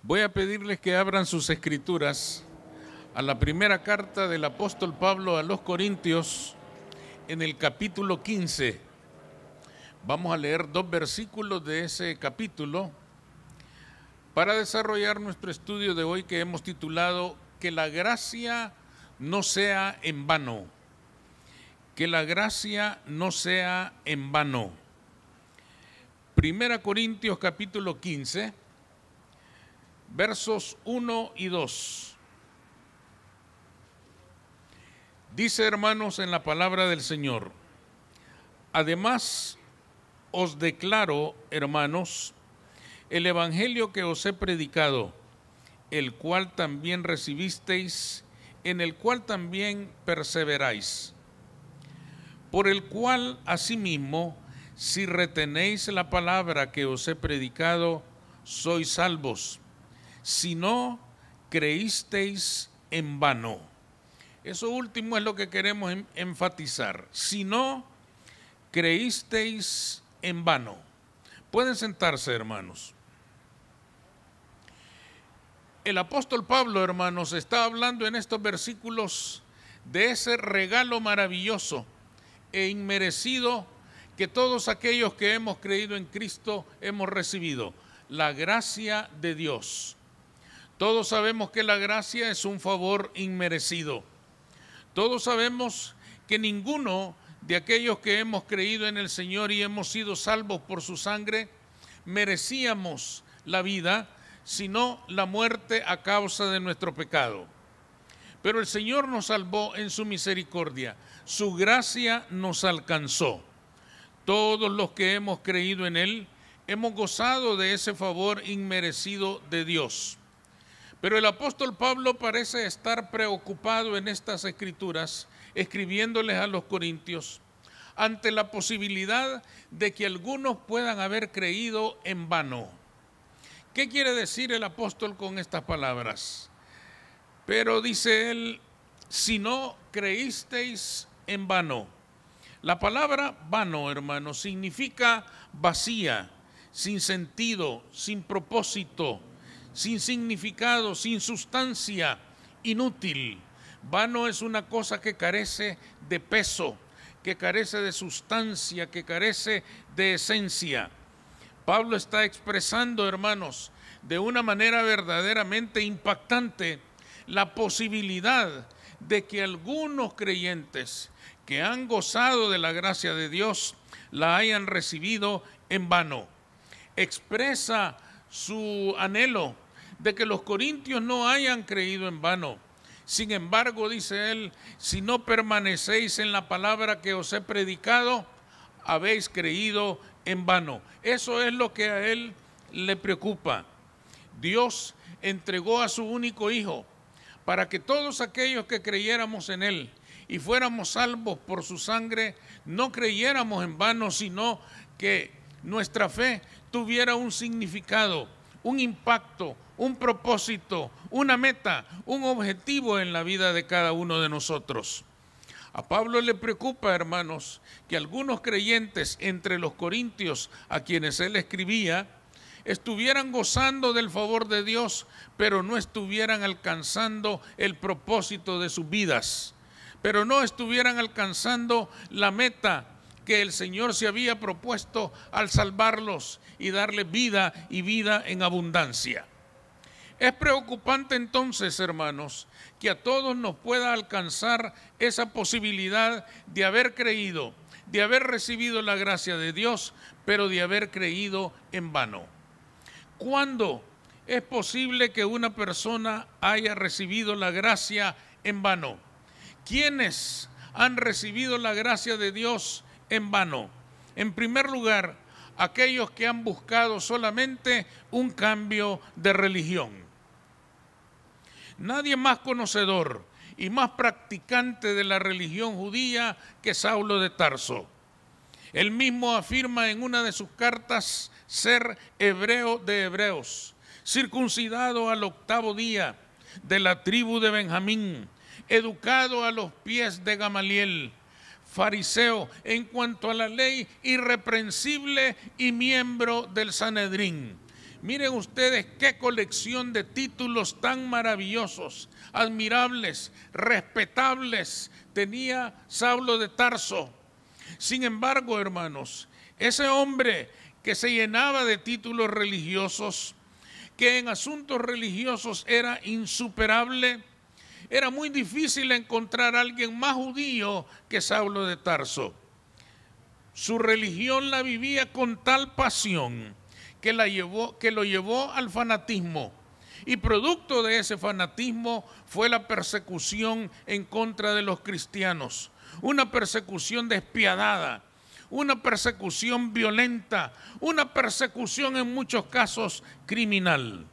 Voy a pedirles que abran sus escrituras a la primera carta del apóstol Pablo a los Corintios, en el capítulo 15. Vamos a leer 2 versículos de ese capítulo para desarrollar nuestro estudio de hoy, que hemos titulado Que la gracia no sea en vano. Que la gracia no sea en vano. Primera Corintios capítulo 15, versos 1 y 2. Dice, hermanos, en la palabra del Señor: además os declaro, hermanos, el evangelio que os he predicado, el cual también recibisteis, en el cual también perseveráis, por el cual asimismo, si retenéis la palabra que os he predicado, sois salvos, si no creísteis en vano. Eso último es lo que queremos enfatizar. Si no creísteis en vano. Pueden sentarse, hermanos. El apóstol Pablo, hermanos, está hablando en estos versículos de ese regalo maravilloso e inmerecido que todos aquellos que hemos creído en Cristo hemos recibido, la gracia de Dios. Todos sabemos que la gracia es un favor inmerecido. Todos sabemos que ninguno de aquellos que hemos creído en el Señor y hemos sido salvos por su sangre merecíamos la vida, sino la muerte a causa de nuestro pecado. Pero el Señor nos salvó en su misericordia. Su gracia nos alcanzó. Todos los que hemos creído en Él hemos gozado de ese favor inmerecido de Dios. Pero el apóstol Pablo parece estar preocupado en estas escrituras, escribiéndoles a los corintios, ante la posibilidad de que algunos puedan haber creído en vano. ¿Qué quiere decir el apóstol con estas palabras? Pero dice él, si no creísteis en vano. La palabra vano, hermano, significa vacía, sin sentido, sin propósito, sin significado, sin sustancia, inútil. Vano es una cosa que carece de peso, que carece de sustancia, que carece de esencia. Pablo está expresando, hermanos, de una manera verdaderamente impactante la posibilidad de que algunos creyentes que han gozado de la gracia de Dios la hayan recibido en vano. Expresa su anhelo de que los corintios no hayan creído en vano. Sin embargo, dice él, si no permanecéis en la palabra que os he predicado, habéis creído en vano. Eso es lo que a él le preocupa. Dios entregó a su único Hijo para que todos aquellos que creyéramos en Él y fuéramos salvos por su sangre, no creyéramos en vano, sino que nuestra fe tuviera un significado, un impacto, un propósito, una meta, un objetivo en la vida de cada uno de nosotros. A Pablo le preocupa, hermanos, que algunos creyentes entre los corintios a quienes él escribía estuvieran gozando del favor de Dios, pero no estuvieran alcanzando el propósito de sus vidas, pero no estuvieran alcanzando la meta que el Señor se había propuesto al salvarlos y darles vida y vida en abundancia. Es preocupante entonces, hermanos, que a todos nos pueda alcanzar esa posibilidad de haber creído, de haber recibido la gracia de Dios, pero de haber creído en vano. ¿Cuándo es posible que una persona haya recibido la gracia en vano? ¿Quiénes han recibido la gracia de Dios en vano? En primer lugar, aquellos que han buscado solamente un cambio de religión. Nadie más conocedor y más practicante de la religión judía que Saulo de Tarso. Él mismo afirma en una de sus cartas ser hebreo de hebreos, circuncidado al 8º día, de la tribu de Benjamín, educado a los pies de Gamaliel, fariseo en cuanto a la ley, irreprensible y miembro del Sanedrín. Miren ustedes qué colección de títulos tan maravillosos, admirables, respetables tenía Saulo de Tarso. Sin embargo, hermanos, ese hombre que se llenaba de títulos religiosos, que en asuntos religiosos era insuperable, era muy difícil encontrar a alguien más judío que Saulo de Tarso. Su religión la vivía con tal pasión que lo llevó al fanatismo. Y producto de ese fanatismo fue la persecución en contra de los cristianos. Una persecución despiadada, una persecución violenta, una persecución en muchos casos criminal.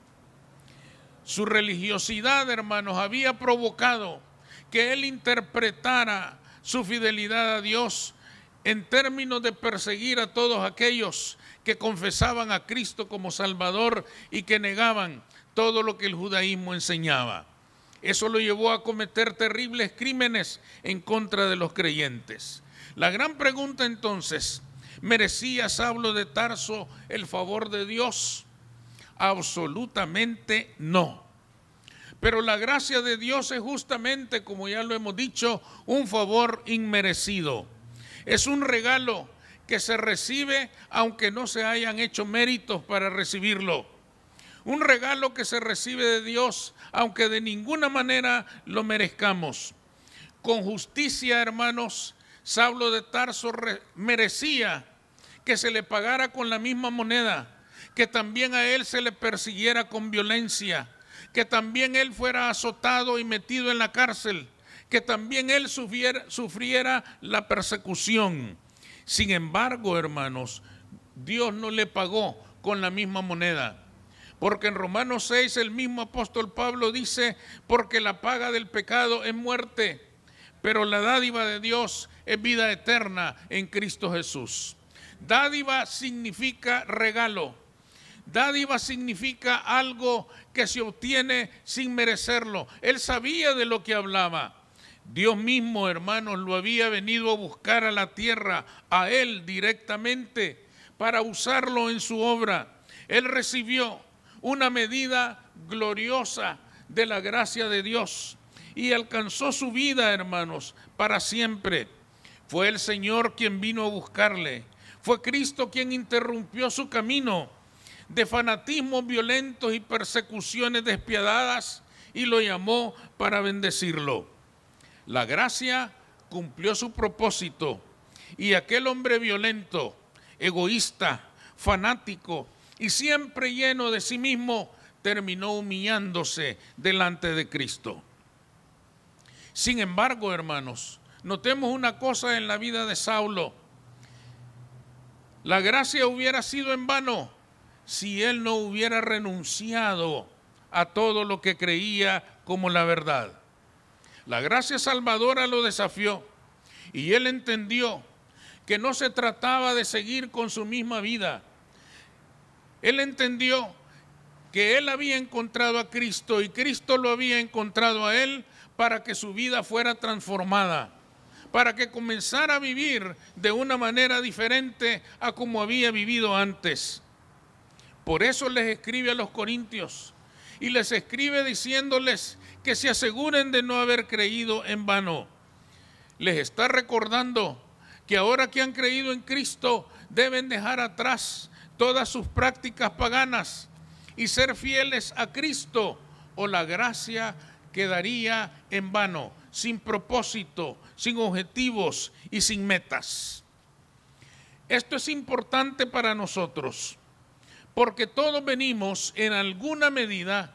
Su religiosidad, hermanos, había provocado que él interpretara su fidelidad a Dios en términos de perseguir a todos aquellos que confesaban a Cristo como Salvador y que negaban todo lo que el judaísmo enseñaba. Eso lo llevó a cometer terribles crímenes en contra de los creyentes. La gran pregunta entonces, ¿merecía Saulo de Tarso el favor de Dios? Absolutamente no. Pero la gracia de Dios es justamente, como ya lo hemos dicho, un favor inmerecido. Es un regalo que se recibe aunque no se hayan hecho méritos para recibirlo. Un regalo que se recibe de Dios aunque de ninguna manera lo merezcamos. Con justicia, hermanos, Saulo de Tarso merecía que se le pagara con la misma moneda, que también a él se le persiguiera con violencia, que también él fuera azotado y metido en la cárcel, que también él sufriera la persecución. Sin embargo, hermanos, Dios no le pagó con la misma moneda. Porque en Romanos 6 el mismo apóstol Pablo dice, porque la paga del pecado es muerte, pero la dádiva de Dios es vida eterna en Cristo Jesús. Dádiva significa regalo. Dádiva significa algo que se obtiene sin merecerlo. Él sabía de lo que hablaba. Dios mismo, hermanos, lo había venido a buscar a la tierra, a él directamente, para usarlo en su obra. Él recibió una medida gloriosa de la gracia de Dios y alcanzó su vida, hermanos, para siempre. Fue el Señor quien vino a buscarle. Fue Cristo quien interrumpió su camino de fanatismos violentos y persecuciones despiadadas y lo llamó para bendecirlo. La gracia cumplió su propósito y aquel hombre violento, egoísta, fanático y siempre lleno de sí mismo, terminó humillándose delante de Cristo. Sin embargo, hermanos, notemos una cosa en la vida de Saulo. La gracia hubiera sido en vano si él no hubiera renunciado a todo lo que creía como la verdad. La gracia salvadora lo desafió y él entendió que no se trataba de seguir con su misma vida. Él entendió que él había encontrado a Cristo y Cristo lo había encontrado a él para que su vida fuera transformada, para que comenzara a vivir de una manera diferente a como había vivido antes. Por eso les escribe a los corintios y les escribe diciéndoles que se aseguren de no haber creído en vano. Les está recordando que ahora que han creído en Cristo deben dejar atrás todas sus prácticas paganas y ser fieles a Cristo, o la gracia quedaría en vano, sin propósito, sin objetivos y sin metas. Esto es importante para nosotros, porque todos venimos en alguna medida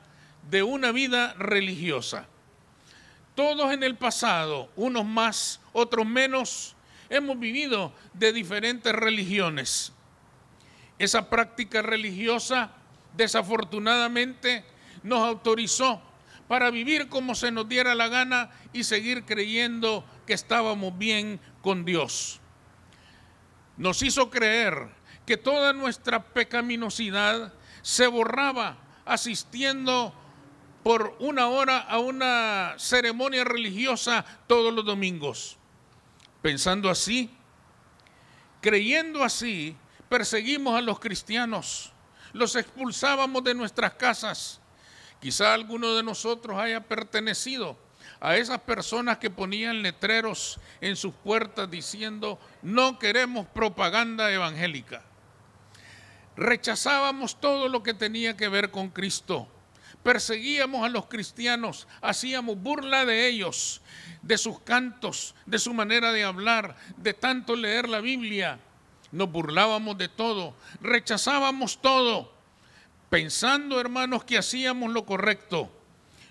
de una vida religiosa. Todos en el pasado, unos más, otros menos, hemos vivido de diferentes religiones. Esa práctica religiosa, desafortunadamente, nos autorizó para vivir como se nos diera la gana y seguir creyendo que estábamos bien con Dios. Nos hizo creer que toda nuestra pecaminosidad se borraba asistiendo por una hora a una ceremonia religiosa todos los domingos. Pensando así, creyendo así, perseguimos a los cristianos, los expulsábamos de nuestras casas. Quizá alguno de nosotros haya pertenecido a esas personas que ponían letreros en sus puertas diciendo: no queremos propaganda evangélica. Rechazábamos todo lo que tenía que ver con Cristo. Perseguíamos a los cristianos, hacíamos burla de ellos, de sus cantos, de su manera de hablar, de tanto leer la Biblia. Nos burlábamos de todo, rechazábamos todo, pensando, hermanos, que hacíamos lo correcto.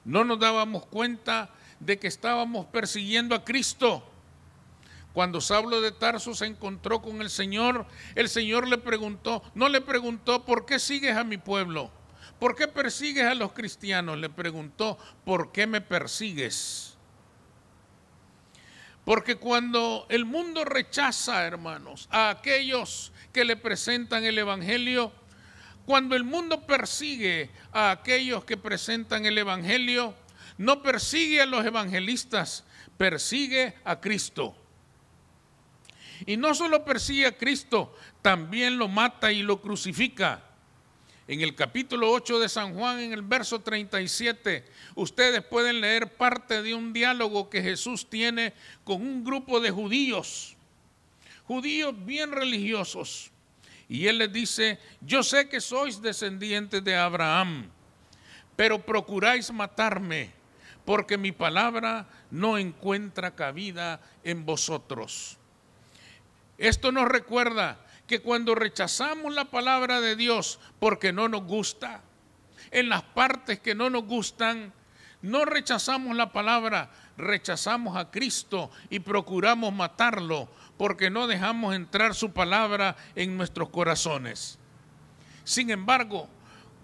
No nos dábamos cuenta de que estábamos persiguiendo a Cristo. Cuando Saulo de Tarso se encontró con el Señor le preguntó, no le preguntó: ¿por qué sigues a mi pueblo? ¿Por qué persigues a los cristianos? Le preguntó: ¿por qué me persigues? Porque cuando el mundo rechaza, hermanos, a aquellos que le presentan el Evangelio, cuando el mundo persigue a aquellos que presentan el Evangelio, no persigue a los evangelistas, persigue a Cristo. Y no solo persigue a Cristo, también lo mata y lo crucifica. En el capítulo 8 de San Juan, en el verso 37, ustedes pueden leer parte de un diálogo que Jesús tiene con un grupo de judíos bien religiosos. Y Él les dice: yo sé que sois descendientes de Abraham, pero procuráis matarme, porque mi palabra no encuentra cabida en vosotros. Esto nos recuerda que cuando rechazamos la palabra de Dios porque no nos gusta, en las partes que no nos gustan, no rechazamos la palabra, rechazamos a Cristo y procuramos matarlo porque no dejamos entrar su palabra en nuestros corazones. Sin embargo,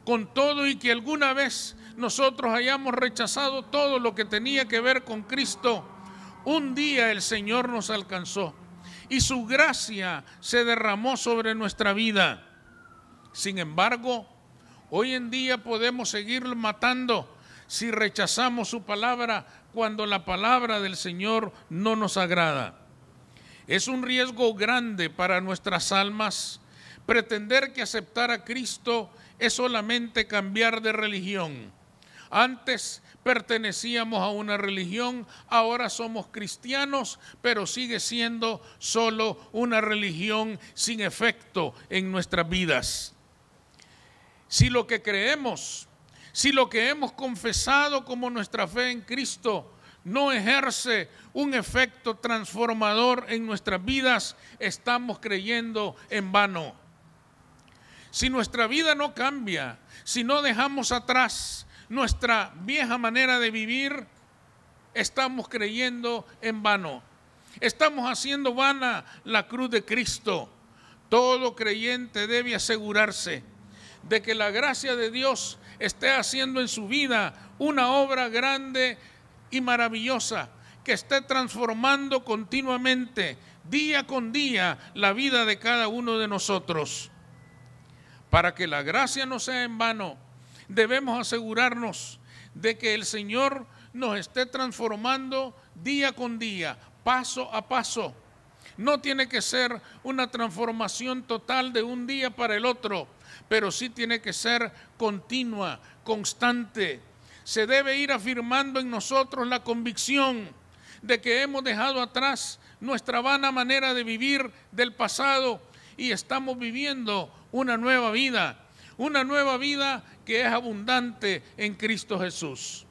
con todo y que alguna vez nosotros hayamos rechazado todo lo que tenía que ver con Cristo, un día el Señor nos alcanzó y su gracia se derramó sobre nuestra vida. Sin embargo, hoy en día podemos seguir matando si rechazamos su palabra cuando la palabra del Señor no nos agrada. Es un riesgo grande para nuestras almas pretender que aceptar a Cristo es solamente cambiar de religión. Antes pertenecíamos a una religión, ahora somos cristianos, pero sigue siendo solo una religión sin efecto en nuestras vidas. Si lo que creemos, si lo que hemos confesado como nuestra fe en Cristo no ejerce un efecto transformador en nuestras vidas, estamos creyendo en vano. Si nuestra vida no cambia, si no dejamos atrás nuestra vieja manera de vivir, estamos creyendo en vano. Estamos haciendo vana la cruz de Cristo. Todo creyente debe asegurarse de que la gracia de Dios esté haciendo en su vida una obra grande y maravillosa, que esté transformando continuamente, día con día, la vida de cada uno de nosotros. Para que la gracia no sea en vano, debemos asegurarnos de que el Señor nos esté transformando día con día, paso a paso. No tiene que ser una transformación total de un día para el otro, pero sí tiene que ser continua, constante. Se debe ir afirmando en nosotros la convicción de que hemos dejado atrás nuestra vana manera de vivir del pasado y estamos viviendo una nueva vida que es abundante en Cristo Jesús.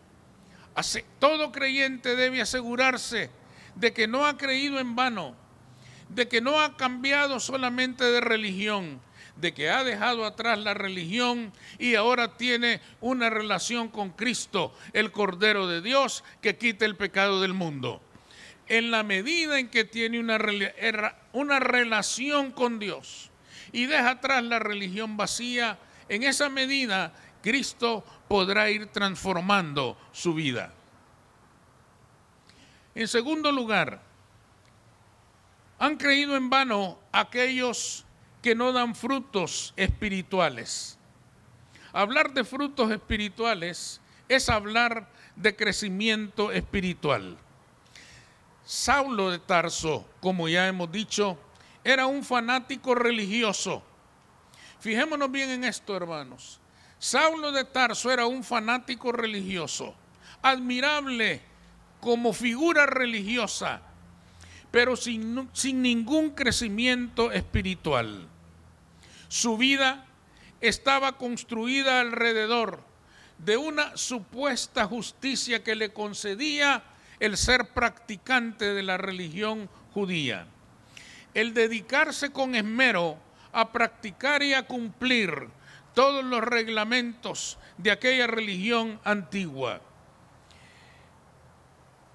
Todo creyente debe asegurarse de que no ha creído en vano, de que no ha cambiado solamente de religión, de que ha dejado atrás la religión y ahora tiene una relación con Cristo, el Cordero de Dios que quita el pecado del mundo. En la medida en que tiene una relación con Dios y deja atrás la religión vacía, en esa medida Cristo podrá ir transformando su vida. En segundo lugar, han creído en vano aquellos que no dan frutos espirituales. Hablar de frutos espirituales es hablar de crecimiento espiritual. Saulo de Tarso, como ya hemos dicho, era un fanático religioso. Fijémonos bien en esto, hermanos. Saulo de Tarso era un fanático religioso, admirable como figura religiosa, pero sin ningún crecimiento espiritual. Su vida estaba construida alrededor de una supuesta justicia que le concedía el ser practicante de la religión judía. El dedicarse con esmero a practicar y a cumplir todos los reglamentos de aquella religión antigua.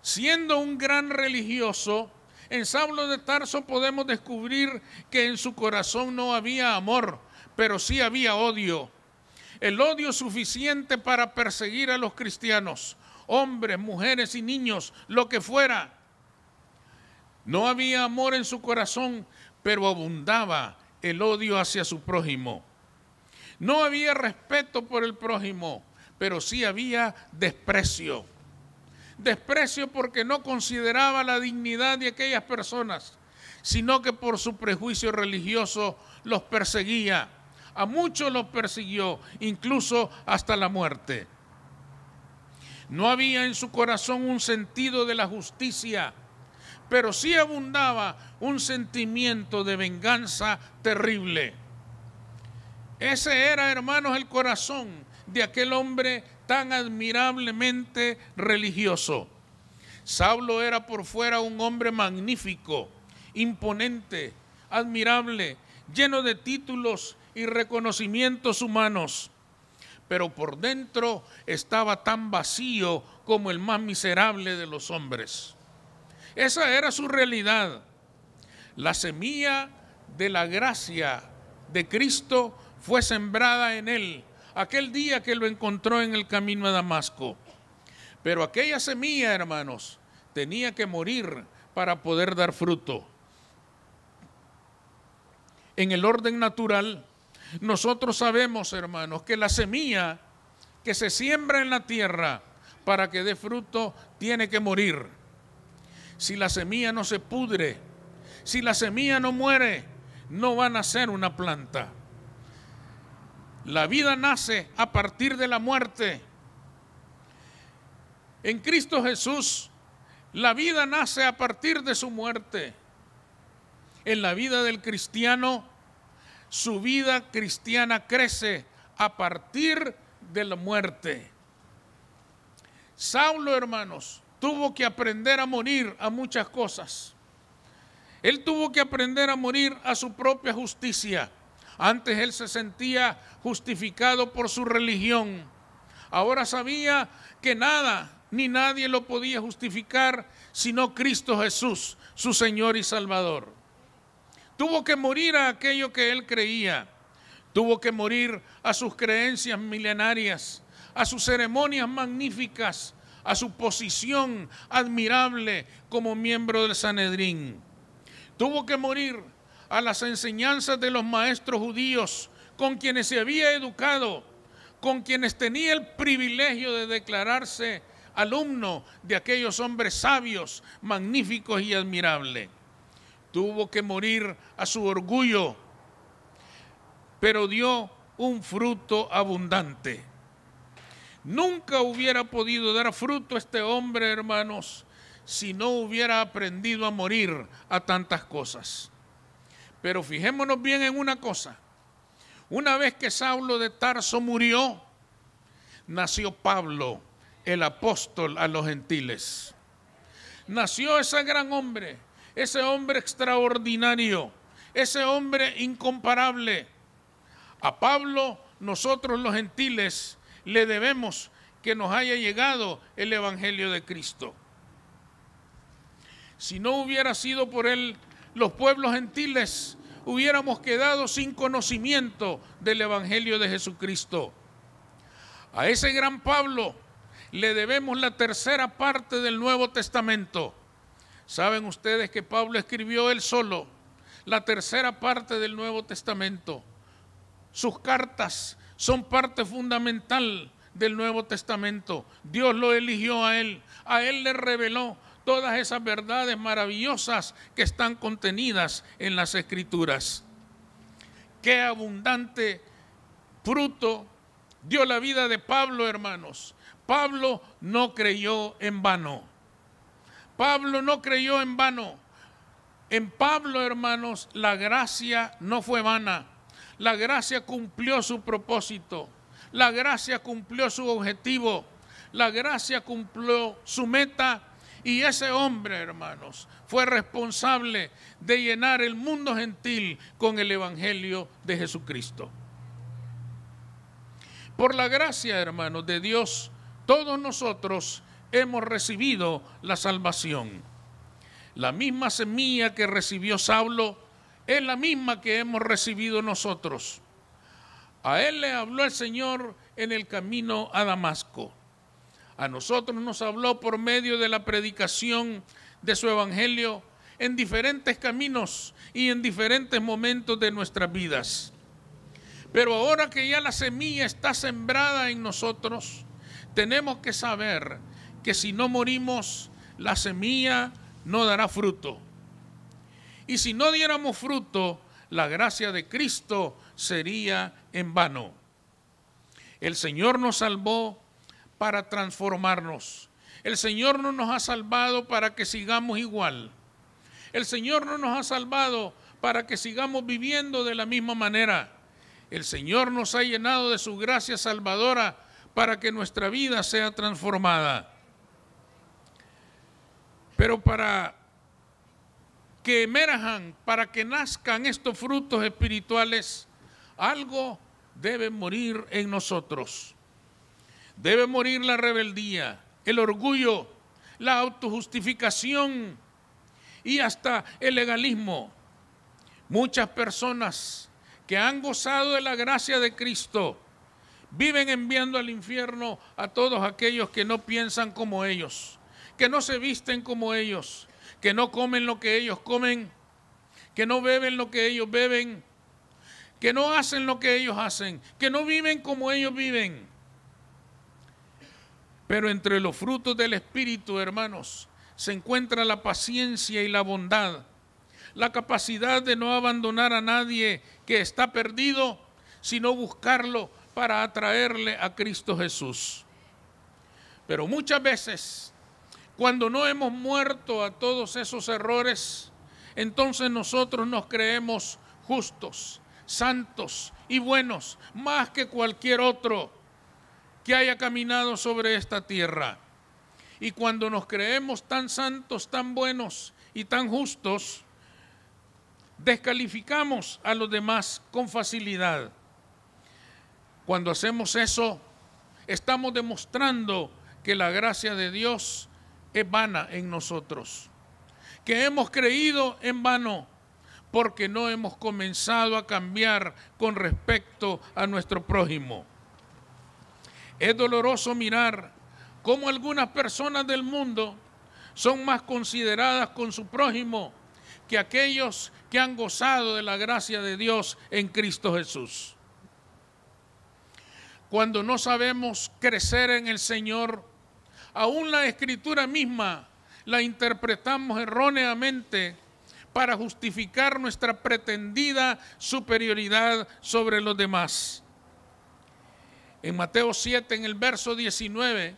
Siendo un gran religioso, en Saulo de Tarso podemos descubrir que en su corazón no había amor, pero sí había odio. El odio suficiente para perseguir a los cristianos, hombres, mujeres y niños, lo que fuera. No había amor en su corazón, pero abundaba el odio hacia su prójimo. No había respeto por el prójimo, pero sí había desprecio. Desprecio porque no consideraba la dignidad de aquellas personas, sino que por su prejuicio religioso los perseguía. A muchos los persiguió, incluso hasta la muerte. No había en su corazón un sentido de la justicia, pero sí abundaba un sentimiento de venganza terrible. Ese era, hermanos, el corazón de aquel hombre tan admirablemente religioso. Saulo era por fuera un hombre magnífico, imponente, admirable, lleno de títulos y reconocimientos humanos, pero por dentro estaba tan vacío como el más miserable de los hombres. Esa era su realidad. La semilla de la gracia de Cristo fue sembrada en él aquel día que lo encontró en el camino a Damasco. Pero aquella semilla, hermanos, tenía que morir para poder dar fruto. En el orden natural, nosotros sabemos, hermanos, que la semilla que se siembra en la tierra para que dé fruto tiene que morir. Si la semilla no se pudre, si la semilla no muere, no va a nacer una planta. La vida nace a partir de la muerte. En Cristo Jesús, la vida nace a partir de su muerte. En la vida del cristiano, su vida cristiana crece a partir de la muerte. Saulo, hermanos, tuvo que aprender a morir a muchas cosas. Él tuvo que aprender a morir a su propia justicia. Antes él se sentía justificado por su religión. Ahora sabía que nada ni nadie lo podía justificar sino Cristo Jesús, su Señor y Salvador. Tuvo que morir a aquello que él creía. Tuvo que morir a sus creencias milenarias, a sus ceremonias magníficas, a su posición admirable como miembro del Sanedrín. Tuvo que morir a las enseñanzas de los maestros judíos con quienes se había educado, con quienes tenía el privilegio de declararse alumno de aquellos hombres sabios, magníficos y admirables. Tuvo que morir a su orgullo, pero dio un fruto abundante. Nunca hubiera podido dar fruto este hombre, hermanos, si no hubiera aprendido a morir a tantas cosas. Pero fijémonos bien en una cosa. Una vez que Saulo de Tarso murió, nació Pablo, el apóstol a los gentiles. Nació ese gran hombre, ese hombre extraordinario, ese hombre incomparable. A Pablo, nosotros los gentiles, le debemos que nos haya llegado el Evangelio de Cristo. Si no hubiera sido por él, los pueblos gentiles hubiéramos quedado sin conocimiento del Evangelio de Jesucristo. A ese gran Pablo le debemos la tercera parte del Nuevo Testamento. Saben ustedes que Pablo escribió él solo la tercera parte del Nuevo Testamento. Sus cartas son parte fundamental del Nuevo Testamento. Dios lo eligió a él le reveló todas esas verdades maravillosas que están contenidas en las Escrituras. qué abundante fruto dio la vida de Pablo, hermanos. Pablo no creyó en vano. Pablo no creyó en vano. En Pablo, hermanos, la gracia no fue vana. La gracia cumplió su propósito. La gracia cumplió su objetivo. La gracia cumplió su meta. Y ese hombre, hermanos, fue responsable de llenar el mundo gentil con el evangelio de Jesucristo. Por la gracia, hermanos, de Dios, todos nosotros hemos recibido la salvación. La misma semilla que recibió Saulo es la misma que hemos recibido nosotros. A él le habló el Señor en el camino a Damasco. A nosotros nos habló por medio de la predicación de su evangelio en diferentes caminos y en diferentes momentos de nuestras vidas. Pero ahora que ya la semilla está sembrada en nosotros, tenemos que saber que si no morimos, la semilla no dará fruto. Y si no diéramos fruto, la gracia de Cristo sería en vano. El Señor nos salvó para transformarnos. El Señor no nos ha salvado para que sigamos igual. El Señor no nos ha salvado para que sigamos viviendo de la misma manera. El Señor nos ha llenado de su gracia salvadora para que nuestra vida sea transformada. Pero para que emerjan, para que nazcan estos frutos espirituales, algo debe morir en nosotros. Debe morir la rebeldía, el orgullo, la autojustificación y hasta el legalismo. Muchas personas que han gozado de la gracia de Cristo viven enviando al infierno a todos aquellos que no piensan como ellos, que no se visten como ellos, que no comen lo que ellos comen, que no beben lo que ellos beben, que no hacen lo que ellos hacen, que no viven como ellos viven. Pero entre los frutos del Espíritu, hermanos, se encuentra la paciencia y la bondad, la capacidad de no abandonar a nadie que está perdido, sino buscarlo para atraerle a Cristo Jesús. Pero muchas veces, cuando no hemos muerto a todos esos errores, entonces nosotros nos creemos justos, santos y buenos, más que cualquier otro que haya caminado sobre esta tierra. Y cuando nos creemos tan santos, tan buenos y tan justos, descalificamos a los demás con facilidad. Cuando hacemos eso, estamos demostrando que la gracia de Dios es vana en nosotros, que hemos creído en vano porque no hemos comenzado a cambiar con respecto a nuestro prójimo. Es doloroso mirar cómo algunas personas del mundo son más consideradas con su prójimo que aquellos que han gozado de la gracia de Dios en Cristo Jesús. Cuando no sabemos crecer en el Señor, aún la Escritura misma la interpretamos erróneamente para justificar nuestra pretendida superioridad sobre los demás. En Mateo 7, en el verso 19,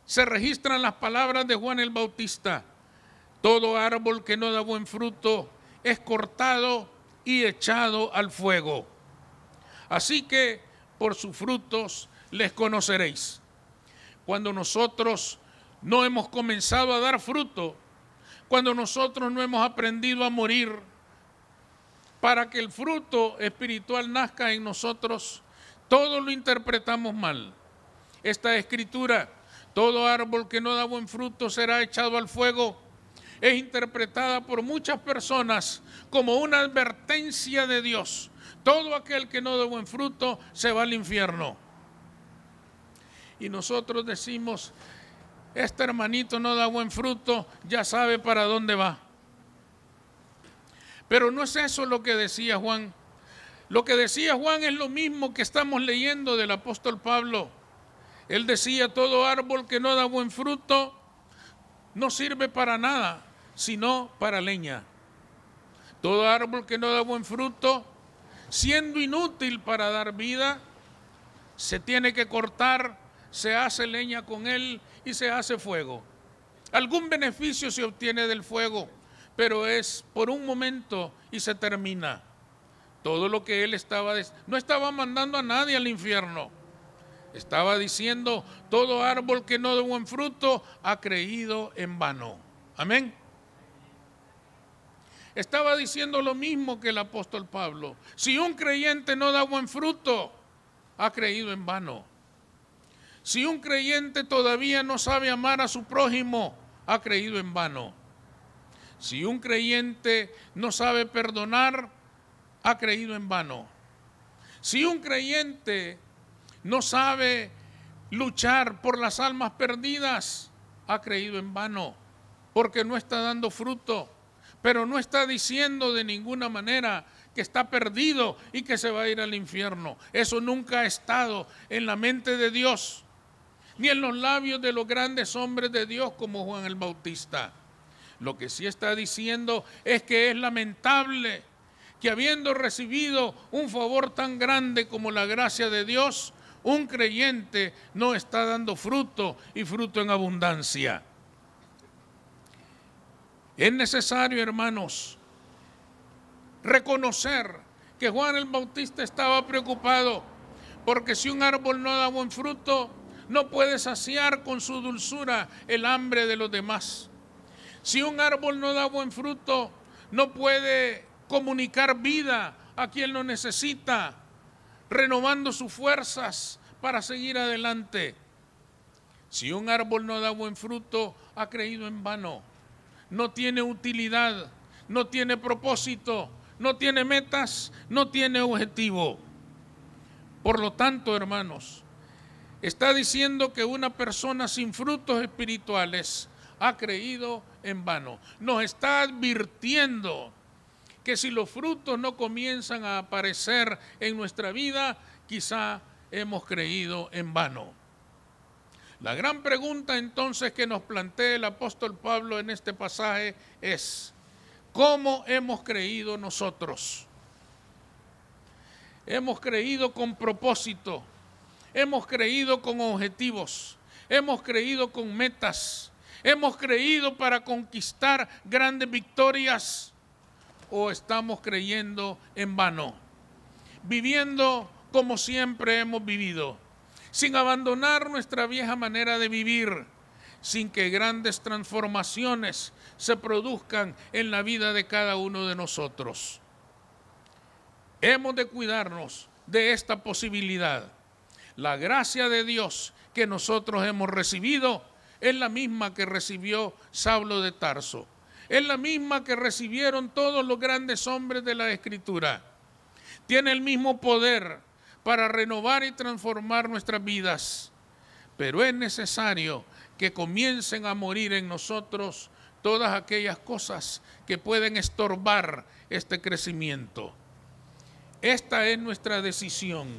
se registran las palabras de Juan el Bautista: todo árbol que no da buen fruto es cortado y echado al fuego. Así que por sus frutos les conoceréis. Cuando nosotros no hemos comenzado a dar fruto, cuando nosotros no hemos aprendido a morir para que el fruto espiritual nazca en nosotros, todo lo interpretamos mal. Esta escritura, todo árbol que no da buen fruto será echado al fuego, es interpretada por muchas personas como una advertencia de Dios. Todo aquel que no da buen fruto se va al infierno. Y nosotros decimos: este hermanito no da buen fruto, ya sabe para dónde va. Pero no es eso lo que decía Juan. Lo que decía Juan es lo mismo que estamos leyendo del apóstol Pablo. Él decía: todo árbol que no da buen fruto no sirve para nada, sino para leña. Todo árbol que no da buen fruto siendo inútil para dar vida, se tiene que cortar, se hace leña con él y se hace fuego. Algún beneficio se obtiene del fuego, pero es por un momento y se termina. Todo lo que él no estaba mandando a nadie al infierno. Estaba diciendo, todo árbol que no da buen fruto ha creído en vano. Amén. Estaba diciendo lo mismo que el apóstol Pablo. Si un creyente no da buen fruto, ha creído en vano. Si un creyente todavía no sabe amar a su prójimo, ha creído en vano. Si un creyente no sabe perdonar, ha creído en vano. Si un creyente no sabe luchar por las almas perdidas, ha creído en vano, porque no está dando fruto, pero no está diciendo de ninguna manera que está perdido y que se va a ir al infierno. Eso nunca ha estado en la mente de Dios, ni en los labios de los grandes hombres de Dios como Juan el Bautista. Lo que sí está diciendo es que es lamentable que habiendo recibido un favor tan grande como la gracia de Dios, un creyente no está dando fruto y fruto en abundancia. Es necesario, hermanos, reconocer que Juan el Bautista estaba preocupado, porque si un árbol no da buen fruto, no puede saciar con su dulzura el hambre de los demás. Si un árbol no da buen fruto, no puede comunicar vida a quien lo necesita, renovando sus fuerzas para seguir adelante. Si un árbol no da buen fruto, ha creído en vano. No tiene utilidad, no tiene propósito, no tiene metas, no tiene objetivo. Por lo tanto, hermanos, está diciendo que una persona sin frutos espirituales ha creído en vano. Nos está advirtiendo que si los frutos no comienzan a aparecer en nuestra vida, quizá hemos creído en vano. La gran pregunta entonces que nos plantea el apóstol Pablo en este pasaje es: ¿cómo hemos creído nosotros? Hemos creído con propósito, hemos creído con objetivos, hemos creído con metas, hemos creído para conquistar grandes victorias, o estamos creyendo en vano, viviendo como siempre hemos vivido, sin abandonar nuestra vieja manera de vivir, sin que grandes transformaciones se produzcan en la vida de cada uno de nosotros. Hemos de cuidarnos de esta posibilidad. La gracia de Dios que nosotros hemos recibido es la misma que recibió Saulo de Tarso. Es la misma que recibieron todos los grandes hombres de la Escritura. Tiene el mismo poder para renovar y transformar nuestras vidas. Pero es necesario que comiencen a morir en nosotros todas aquellas cosas que pueden estorbar este crecimiento. Esta es nuestra decisión.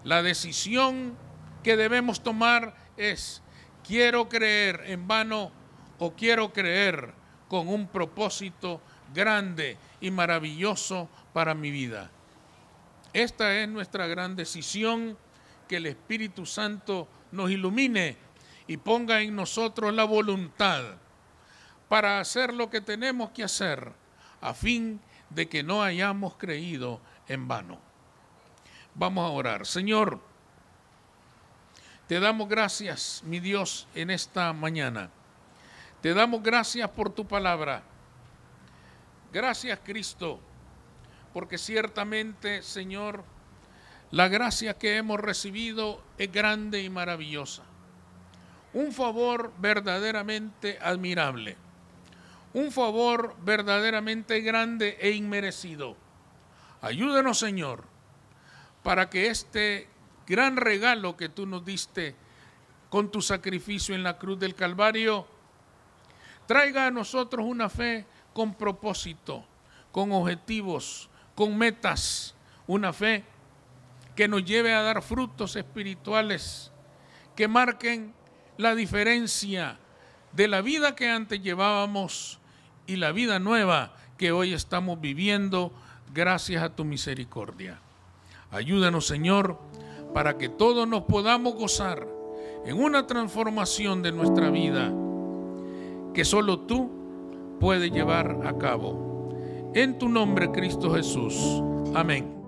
La decisión que debemos tomar es: ¿quiero creer en vano o quiero creer con un propósito grande y maravilloso para mi vida? Esta es nuestra gran decisión. Que el Espíritu Santo nos ilumine y ponga en nosotros la voluntad para hacer lo que tenemos que hacer, a fin de que no hayamos creído en vano. Vamos a orar. Señor, te damos gracias, mi Dios, en esta mañana. Te damos gracias por tu palabra. Gracias, Cristo, porque ciertamente, Señor, la gracia que hemos recibido es grande y maravillosa. Un favor verdaderamente admirable. Un favor verdaderamente grande e inmerecido. Ayúdanos, Señor, para que este gran regalo que tú nos diste con tu sacrificio en la cruz del Calvario traiga a nosotros una fe con propósito, con objetivos, con metas, una fe que nos lleve a dar frutos espirituales que marquen la diferencia de la vida que antes llevábamos y la vida nueva que hoy estamos viviendo gracias a tu misericordia. Ayúdanos, Señor, para que todos nos podamos gozar en una transformación de nuestra vida que solo tú puedes llevar a cabo. En tu nombre, Cristo Jesús. Amén.